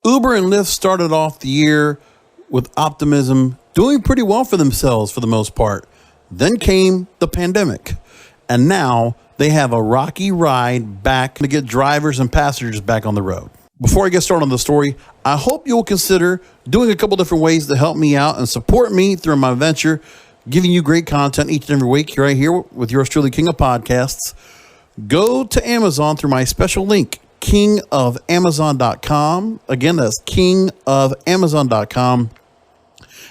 Uber and Lyft started off the year with optimism, doing pretty well for themselves for the most part. Then came the pandemic, and now they have a rocky ride back to get drivers and passengers back on the road. Before I get started on the story, I hope you'll consider doing a couple different ways to help me out and support me through my venture, giving you great content each and every week right here with yours truly, King of Podcasts. Go to Amazon through my special link, kingofamazon.com. Again, that's kingofamazon.com.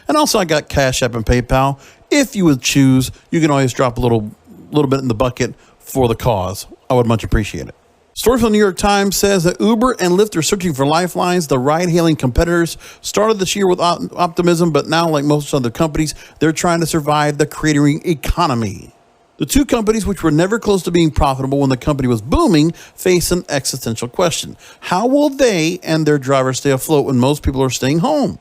And also I got Cash App and PayPal. If you would choose, you can always drop a little bit in the bucket for the cause. I would much appreciate it. Story from the New York Times says that Uber and Lyft are searching for lifelines. The ride-hailing competitors started this year with optimism, but now, like most other companies, they're trying to survive the cratering economy. The two companies, which were never close to being profitable when the company was booming, face an existential question. How will they and their drivers stay afloat when most people are staying home?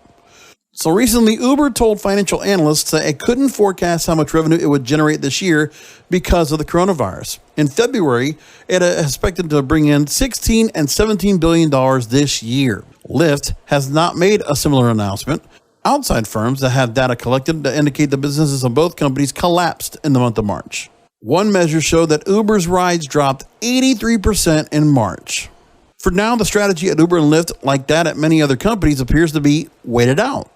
So recently, Uber told financial analysts that it couldn't forecast how much revenue it would generate this year because of the coronavirus. In February, it expected to bring in $16 and $17 billion this year. Lyft has not made a similar announcement. Outside firms that have data collected to indicate the businesses of both companies collapsed in the month of March. One measure showed that Uber's rides dropped 83% in March. For now, the strategy at Uber and Lyft, like that at many other companies, appears to be wait it out.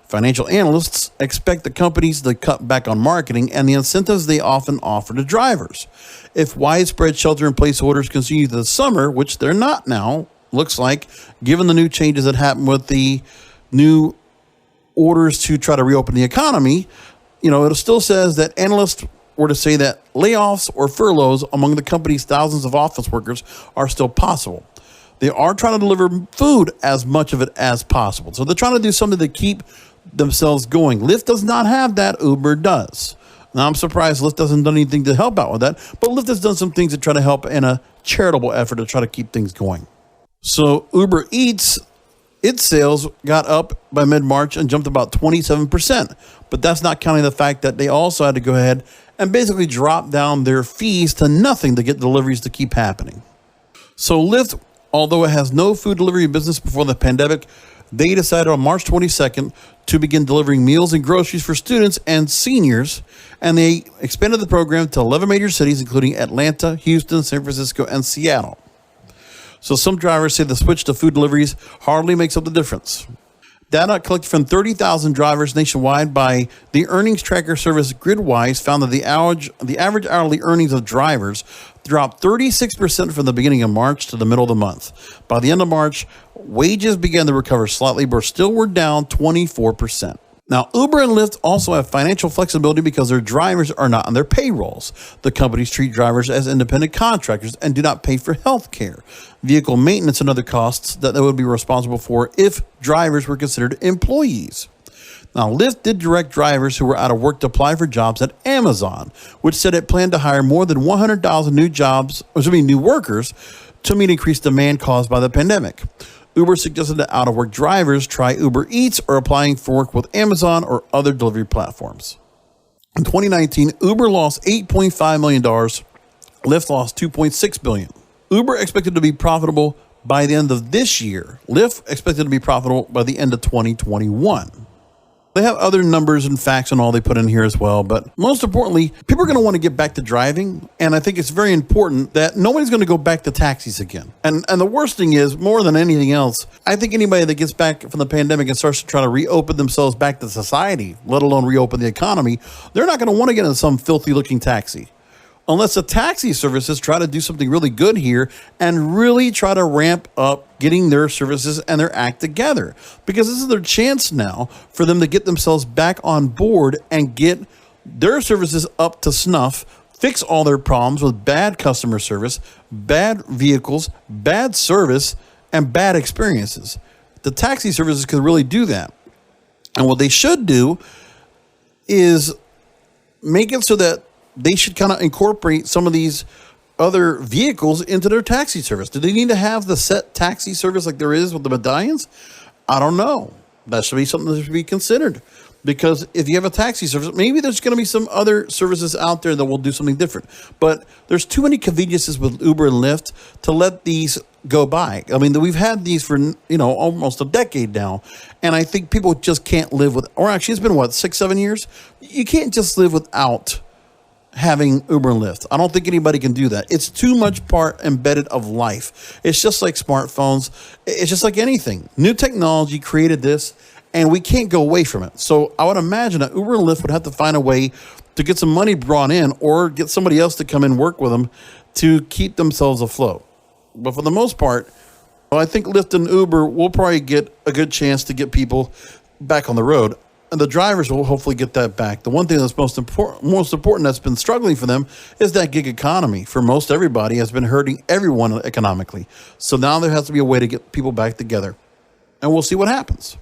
Financial analysts expect the companies to cut back on marketing and the incentives they often offer to drivers. If widespread shelter-in-place orders continue this summer, which they're not now, looks like, given the new changes that happened with the new orders to try to reopen the economy, it still says that analysts were to say that layoffs or furloughs among the company's thousands of office workers are still possible. They are trying to deliver food as much of it as possible. So they're trying to do something to keep themselves going. Lyft does not have that. Uber does. Now, I'm surprised Lyft hasn't done anything to help out with that, but Lyft has done some things to try to help in a charitable effort to try to keep things going. So Uber Eats, its sales got up by mid-March and jumped about 27%, but that's not counting the fact that they also had to go ahead and basically drop down their fees to nothing to get deliveries to keep happening. So Lyft, although it has no food delivery business before the pandemic, they decided on March 22nd to begin delivering meals and groceries for students and seniors, and they expanded the program to 11 major cities, including Atlanta, Houston, San Francisco, and Seattle. So some drivers say the switch to food deliveries hardly makes up the difference. Data collected from 30,000 drivers nationwide by the earnings tracker service Gridwise found that the average hourly earnings of drivers dropped 36% from the beginning of March to the middle of the month. By the end of March, wages began to recover slightly, but still were down 24%. Now, Uber and Lyft also have financial flexibility because their drivers are not on their payrolls. The companies treat drivers as independent contractors and do not pay for health care, vehicle maintenance, and other costs that they would be responsible for if drivers were considered employees. Now, Lyft did direct drivers who were out of work to apply for jobs at Amazon, which said it planned to hire more than 100,000 new workers to meet increased demand caused by the pandemic. Uber suggested that out-of-work drivers try Uber Eats or applying for work with Amazon or other delivery platforms. In 2019, Uber lost $8.5 million. Lyft lost $2.6 billion. Uber expected to be profitable by the end of this year. Lyft expected to be profitable by the end of 2021. They have other numbers and facts and all they put in here as well. But most importantly, people are going to want to get back to driving. And I think it's very important that nobody's going to go back to taxis again. And the worst thing is, more than anything else, I think anybody that gets back from the pandemic and starts to try to reopen themselves back to society, let alone reopen the economy, they're not going to want to get in some filthy looking taxi. Unless the taxi services try to do something really good here and really try to ramp up getting their services and their act together. Because this is their chance now for them to get themselves back on board and get their services up to snuff, fix all their problems with bad customer service, bad vehicles, bad service, and bad experiences. The taxi services can really do that. And what they should do is make it so that they should kind of incorporate some of these other vehicles into their taxi service. Do they need to have the set taxi service like there is with the medallions? I don't know. That should be something that should be considered. Because if you have a taxi service, maybe there's going to be some other services out there that will do something different. But there's too many conveniences with Uber and Lyft to let these go by. I mean, we've had these for, almost a decade now. And I think people just can't live with, or actually it's been 6-7 years? You can't just live without having Uber and Lyft. I don't think anybody can do that. It's too much part embedded of life. It's just like smartphones. It's just like anything. New technology created this, and we can't go away from it. So I would imagine that Uber and Lyft would have to find a way to get some money brought in or get somebody else to come and work with them to keep themselves afloat. But for the most part, I think Lyft and Uber will probably get a good chance to get people back on the road. And the drivers will hopefully get that back. The one thing that's most important that's been struggling for them is that gig economy. For most everybody has been hurting everyone economically. So now there has to be a way to get people back together. And we'll see what happens.